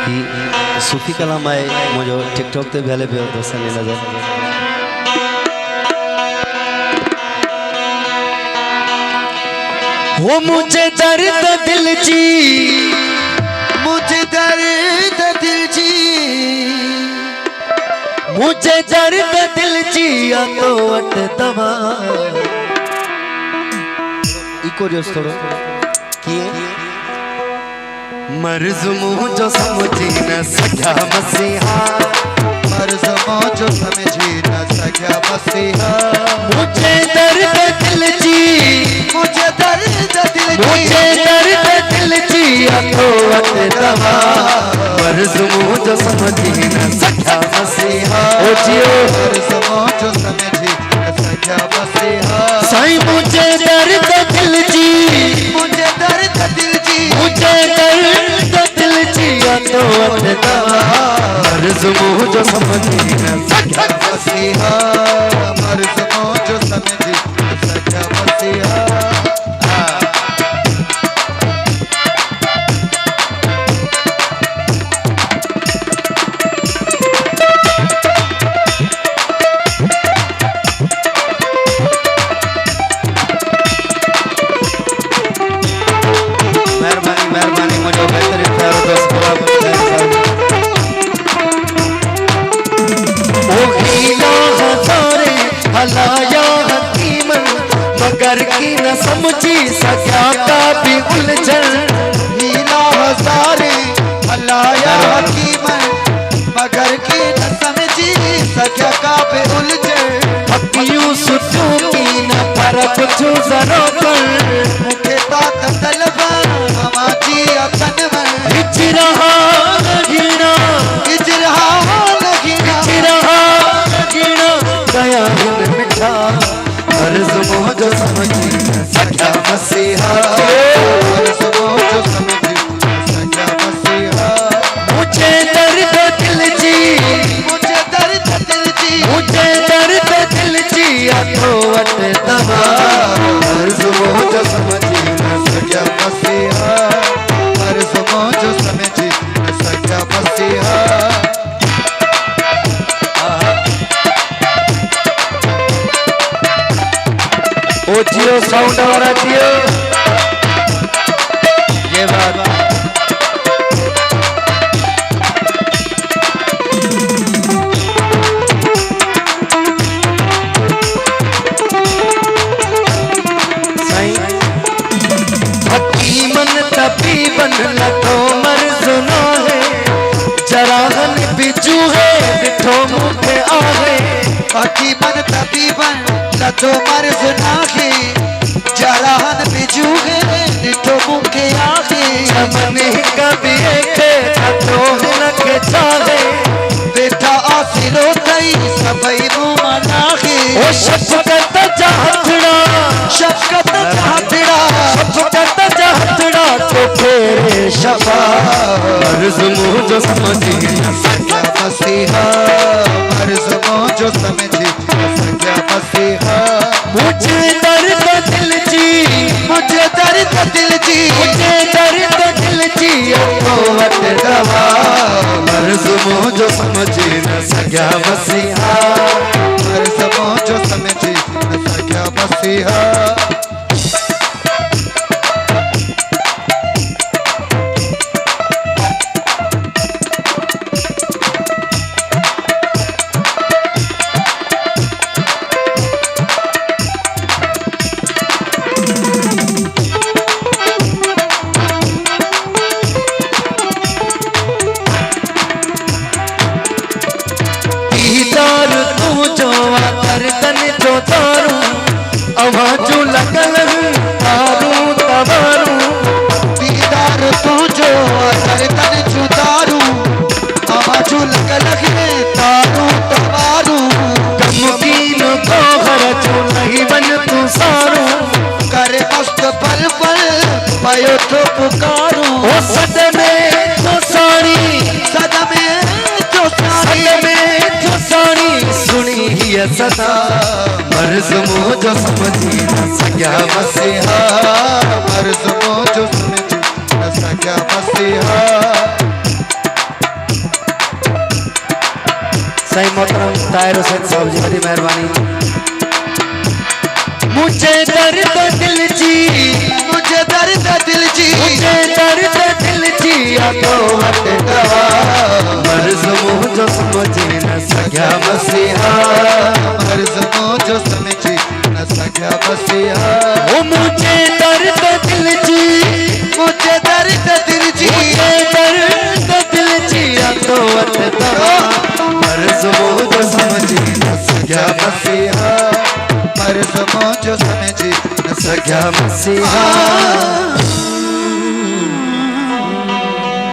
कि सूफी कलाम आए मुझे टिकटॉक ते भेले पे दोस्तन नजर हो मुझे दर्द दिल जी, मुझे दर्द दिल जी, मुझे दर्द दिल जी तो अट दवा इको जोश थोड़ो किए मर्ज मुझो समझी न सका मसीहा, मर्ज मुझो समझी न सका मसीहा। मुझे दर्द दिल जी, मुझे दर्द दिल जी, मुझे दर्द दिल जी तो अट दवा मर्ज मुझो समझी न सका मसीहा। ओ जियो मर्ज मुझो समझी न सका मसीहा। साईं मुझे दर्द दिल जी, मुझे दर्द दिल जी, मुझे दर्द दिल जी तो अट दवा मर्ज मुझो समझी न सका मसीहा। मर्ज मुझो समझी न सका मसीहा। मेहरबानी मुझे बेहतरीन प्यारो दोस्त ओ हीला हजारे हलाया हकीमन मगर की न समझी सका का भी उलझन। हीला हजारे हलाया हकीमन मगर की न समझी सका का पे उलझे। हकियों सुचू की न पर कुछ जरूर मुझे तात तलबा हमारी अतन में हिजरहा लगीना, हिजरहा लगीना, हिजरहा लगीना दया हिन मिठा मर्ज मुझो समझी न सका मसीहा। मर्ज मुझो समझी न सका मसीहा। मुझे दर्द दिल जी, मुझे दर्द दिल जी, मुझे दर्द दिल जी तो अट दवा मर्ज मुझो समझी न सका मसीहा। मर्ज मुझो समझी न सका मसीहा। ओ जियो साउंड वाला जियो ये बात हकीमन तबीबन लठो मर्ज ना है जराहन बिजू है बिठो मुखे आहे। हकीमन तबीबन लतो मर्ज नाखे जराहन बिजू है निठो मुखे आखे। चमन कभी के तो न के चाहे बेटा आसिरो तई सबई मुँह नाखे। ओ शफकत चाहतड़ा, शफकत चाहतड़ा, शफकत चाहतड़ा तो फेरे शफा मर्ज मुझो समझी न सका मसीहा। मर्ज मुझो समझी न सका मसीहा। मुझे दर्द दिल जी, मुझे दर्द दिल जी, मुझे दर्द दिल जी तो अट दवा मर्ज मुझो समझी न सका मसीहा। मर्ज मुझो समझी न सका मसीहा। दीदार तू जो गर्दन जो तारू आवाजू लगल तारू तबारू। दीदार तुझो गर्दन जुदारू आवाजू लगल है तारू तबारू। गमगीन को घर जो नहीं बन तू सारू करे मस्त पल पल पायो तो पुकारू। ओ सदमे तो सारी, सदमे जो सारी, सदमे तो सारी सुनी है सदा मर्ज मुझो समझी न सका मसीहा। मर्ज मुझो समझी न सका मसीहा। सही मोहतरम ताहिर हुसैन साहब जी बड़ी मेहरबानी। मुझे दर्द दिल जी, मुझे दर्द दिल जी, मुझे दर्द दिल जी तो हटता मर्ज़ मुझे समझ न सका मसीहा, मर्ज़ मुझे समझ न सका मसीहा। ओ मुझे दर्द दिल जी, मुझे दर्द दिल जी, मुझे दर्द दिल जी तो हटता मर्ज़ मुझे समझ न सका मसीहा, मर्ज़ मुझे समझ न सका मसीहा।